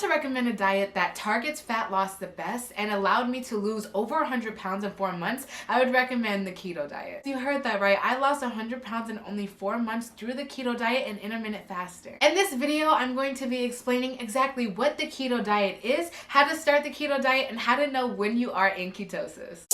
to recommend a diet that targets fat loss the best and allowed me to lose over 100 pounds in 4 months, I would recommend the keto diet. You heard that right. I lost 100 pounds in only 4 months through the keto diet and intermittent fasting. In this video, I'm going to be explaining exactly what the keto diet is, how to start the keto diet, and how to know when you are in ketosis.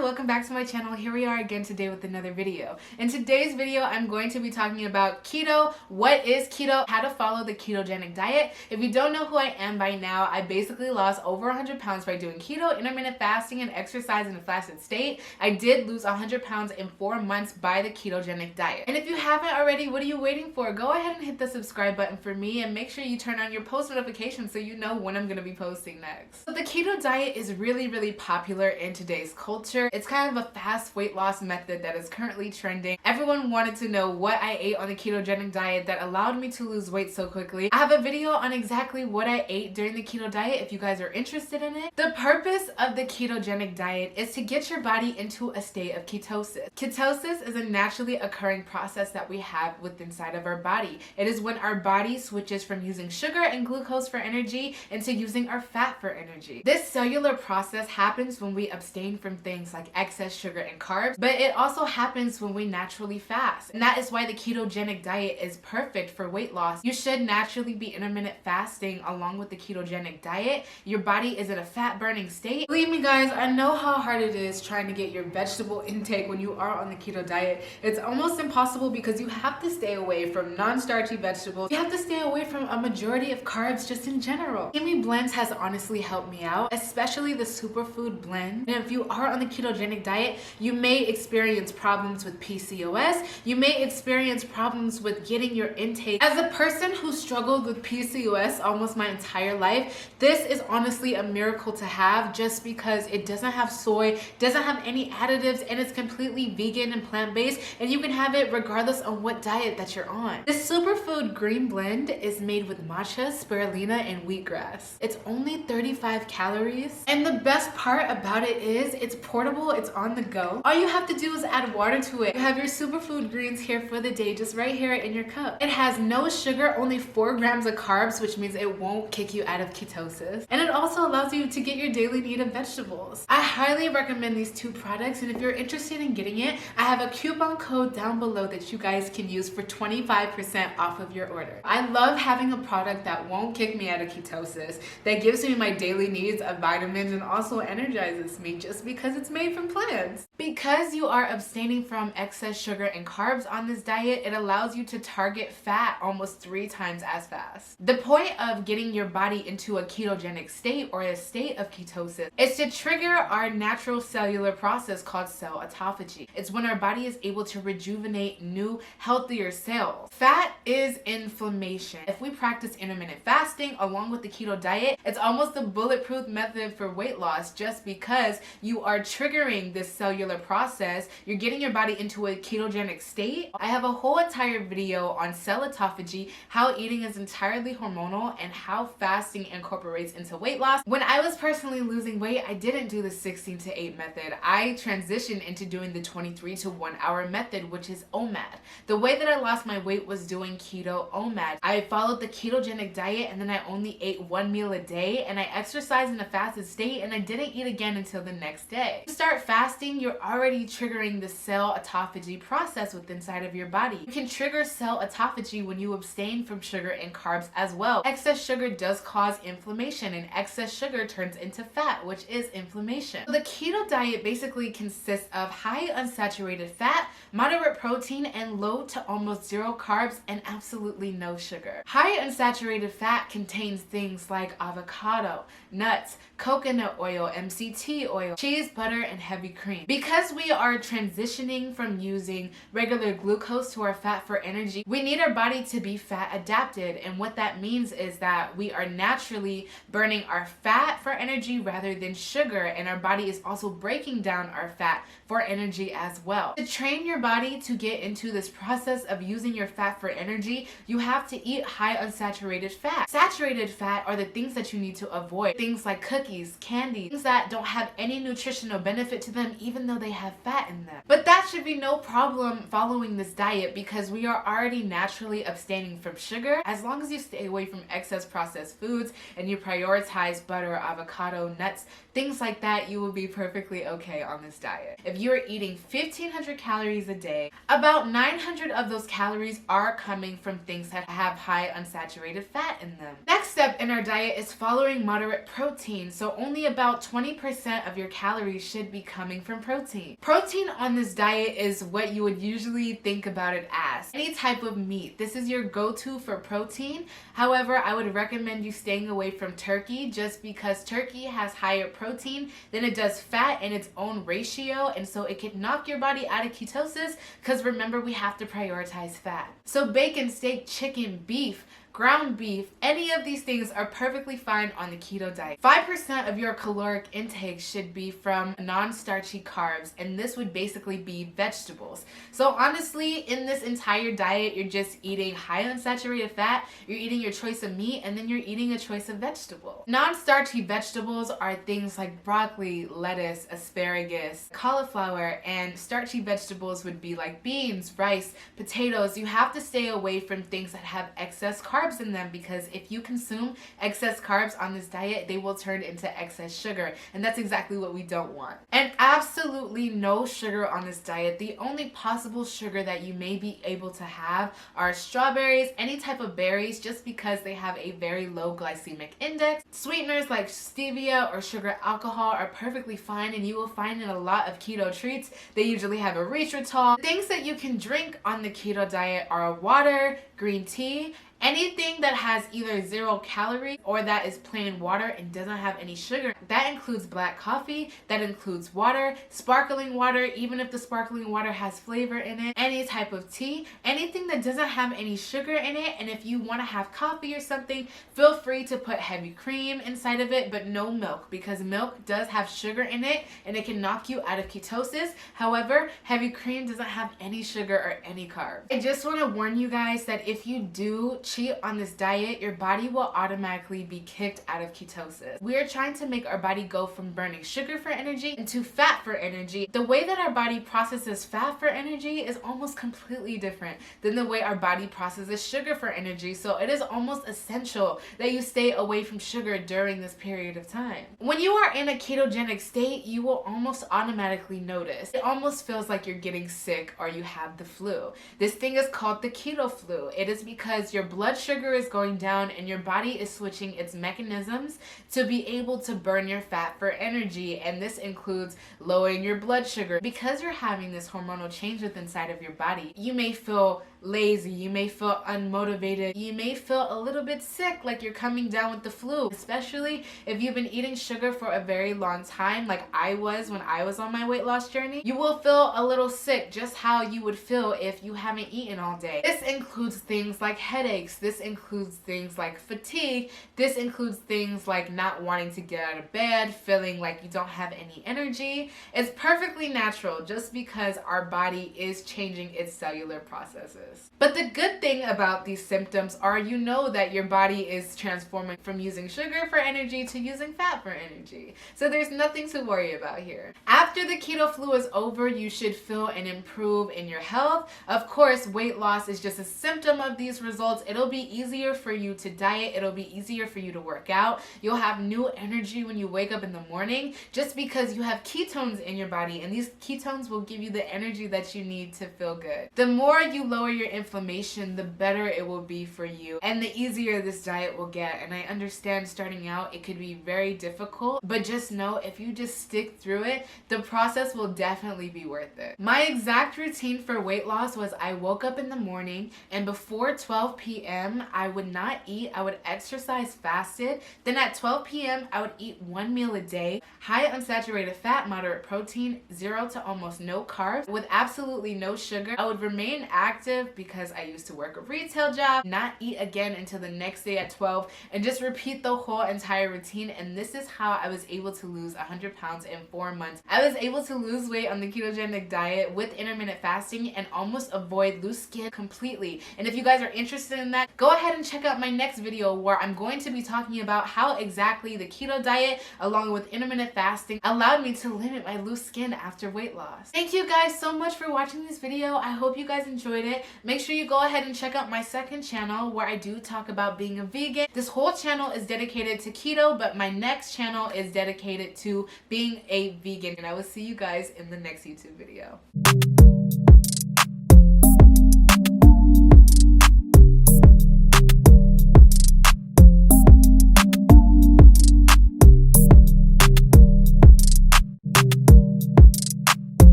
Welcome back to my channel. Here we are again today with another video. In today's video, I'm going to be talking about keto, what is keto, how to follow the ketogenic diet. If you don't know who I am by now, I basically lost over 100 pounds by doing keto, intermittent fasting, and exercise in a fasted state. I did lose 100 pounds in 4 months by the ketogenic diet. And if you haven't already, what are you waiting for? Go ahead and hit the subscribe button for me and make sure you turn on your post notifications so you know when I'm going to be posting next. So the keto diet is really popular in today's culture. It's kind of a fast weight loss method that is currently trending. Everyone wanted to know what I ate on the ketogenic diet that allowed me to lose weight so quickly. I have a video on exactly what I ate during the keto diet if you guys are interested in it. The purpose of the ketogenic diet is to get your body into a state of ketosis. Ketosis is a naturally occurring process that we have within inside of our body. It is when our body switches from using sugar and glucose for energy into using our fat for energy. This cellular process happens when we abstain from things like excess sugar and carbs, but it also happens when we naturally fast. And that is why the ketogenic diet is perfect for weight loss. You should naturally be intermittent fasting along with the ketogenic diet. Your body is in a fat burning state. Believe me guys, I know how hard it is trying to get your vegetable intake when you are on the keto diet. It's almost impossible because you have to stay away from non-starchy vegetables. You have to stay away from a majority of carbs just in general. Gimme Blends has honestly helped me out, especially the superfood blend. And if you are on the ketogenic diet, you may experience problems with PCOS. You may experience problems with getting your intake. As a person who struggled with PCOS almost my entire life, this is honestly a miracle to have just because it doesn't have soy, doesn't have any additives, and it's completely vegan and plant-based, and you can have it regardless of what diet that you're on. This superfood green blend is made with matcha, spirulina, and wheatgrass. It's only 35 calories, and the best part about it is it's portable, it's on the go. All you have to do is add water to it. You have your superfood greens here for the day, just right here in your cup. It has no sugar, only 4 grams of carbs, which means it won't kick you out of ketosis. And it also allows you to get your daily need of vegetables. I highly recommend these 2 products, and if you're interested in getting it, I have a coupon code down below that you guys can use for 25% off of your order. I love having a product that won't kick me out of ketosis, that gives me my daily needs of vitamins and also energizes me just because it's made from plants. Because you are abstaining from excess sugar and carbs on this diet, it allows you to target fat almost 3 times as fast. The point of getting your body into a ketogenic state or a state of ketosis is to trigger our natural cellular process called cell autophagy. It's when our body is able to rejuvenate new, healthier cells. Fat is inflammation. If we practice intermittent fasting along with the keto diet, it's almost a bulletproof method for weight loss just because you are triggering this cellular process. You're getting your body into a ketogenic state. I have a whole entire video on cell autophagy, how eating is entirely hormonal, and how fasting incorporates into weight loss. When I was personally losing weight, I didn't do the 16 to 8 method. I transitioned into doing the 23 to 1 hour method, which is OMAD. The way that I lost my weight was doing keto OMAD. I followed the ketogenic diet, and then I only ate 1 meal a day, and I exercised in a fasted state, and I didn't eat again until the next day. To start fasting, you're already triggering the cell autophagy process within inside of your body. You can trigger cell autophagy when you abstain from sugar and carbs as well. Excess sugar does cause inflammation, and excess sugar turns into fat, which is inflammation. So the keto diet basically consists of high unsaturated fat, moderate protein, and low to almost 0 carbs and absolutely no sugar. High unsaturated fat contains things like avocado, nuts, coconut oil, MCT oil, cheese, butter, and heavy cream. Because we are transitioning from using regular glucose to our fat for energy, we need our body to be fat adapted. And what that means is that we are naturally burning our fat for energy rather than sugar, and our body is also breaking down our fat for energy as well. To train your body to get into this process of using your fat for energy, you have to eat high unsaturated fat. Saturated fat are the things that you need to avoid. Things like cookies, candy, things that don't have any nutritional benefit to them even though they have fat in them. But that should be no problem following this diet because we are already naturally abstaining from sugar. As long as you stay away from excess processed foods and you prioritize butter, avocado, nuts, things like that, you will be perfectly okay on this diet. If you are eating 1,500 calories a day, about 900 of those calories are coming from things that have high unsaturated fat in them. Next step in our diet is following moderate protein. So only about 20% of your calories should be coming from protein. Protein on this diet is what you would usually think about it as. Any type of meat. This is your go-to for protein. However, I would recommend you staying away from turkey just because turkey has higher protein than it does fat in its own ratio, and so it can knock your body out of ketosis because remember, we have to prioritize fat. So bacon, steak, chicken, beef, ground beef, any of these things are perfectly fine on the keto diet. 5% of your caloric intake should be from non-starchy carbs, and this would basically be vegetables. So honestly, in this entire diet, you're just eating high unsaturated fat, you're eating your choice of meat, and then you're eating a choice of vegetable. Non-starchy vegetables are things like broccoli, lettuce, asparagus, cauliflower, and starchy vegetables would be like beans, rice, potatoes. You have to stay away from things that have excess carbs in them because if you consume excess carbs on this diet, they will turn into excess sugar, and that's exactly what we don't want. And absolutely no sugar on this diet. The only possible sugar that you may be able to have are strawberries, any type of berries, just because they have a very low glycemic index. Sweeteners like stevia or sugar alcohol are perfectly fine, and you will find in a lot of keto treats they usually have erythritol. Things that you can drink on the keto diet are water, green tea, anything that has either 0 calories or that is plain water and doesn't have any sugar. That includes black coffee, that includes water, sparkling water, even if the sparkling water has flavor in it, any type of tea, anything that doesn't have any sugar in it. And if you want to have coffee or something, feel free to put heavy cream inside of it, but no milk, because milk does have sugar in it and it can knock you out of ketosis. However, heavy cream doesn't have any sugar or any carbs. I just want to warn you guys that if you do cheat on this diet, your body will automatically be kicked out of ketosis. We are trying to make our body go from burning sugar for energy into fat for energy. The way that our body processes fat for energy is almost completely different than the way our body processes sugar for energy. So it is almost essential that you stay away from sugar during this period of time. When you are in a ketogenic state, you will almost automatically notice. It almost feels like you're getting sick or you have the flu. This thing is called the keto flu. It is because your blood sugar is going down and your body is switching its mechanisms to be able to burn your fat for energy, and this includes lowering your blood sugar. Because you're having this hormonal change within inside of your body, you may feel lazy, you may feel unmotivated, you may feel a little bit sick, like you're coming down with the flu, especially if you've been eating sugar for a very long time, like I was when I was on my weight loss journey. You will feel a little sick, just how you would feel if you haven't eaten all day. This includes things like headaches, this includes things like fatigue, this includes things like not wanting to get out of bed, feeling like you don't have any energy. It's perfectly natural just because our body is changing its cellular processes. But the good thing about these symptoms are you know that your body is transforming from using sugar for energy to using fat for energy. So there's nothing to worry about here. After the keto flu is over, you should feel and improve in your health. Of course, weight loss is just a symptom of these results. It'll be easier for you to diet. It'll be easier for you to work out. You'll have new energy when you wake up in the morning just because you have ketones in your body, and these ketones will give you the energy that you need to feel good. The more you lower your inflammation, the better it will be for you and the easier this diet will get. And I understand starting out it could be very difficult, but just know if you just stick through it, the process will definitely be worth it. My exact routine for weight loss was I woke up in the morning and before 12 p.m. p.m. I would not eat. I would exercise fasted. Then at 12 p.m. I would eat 1 meal a day, high unsaturated fat, moderate protein, 0 to almost no carbs, with absolutely no sugar. I would remain active because I used to work a retail job, not eat again until the next day at 12, and just repeat the whole entire routine. And this is how I was able to lose 100 pounds in 4 months. I was able to lose weight on the ketogenic diet with intermittent fasting and almost avoid loose skin completely. And if you guys are interested in that, go ahead and check out my next video where I'm going to be talking about how exactly the keto diet along with intermittent fasting allowed me to limit my loose skin after weight loss. Thank you guys so much for watching this video. I hope you guys enjoyed it. Make sure you go ahead and check out my second channel where I do talk about being a vegan. This whole channel is dedicated to keto, but my next channel is dedicated to being a vegan. And I will see you guys in the next YouTube video.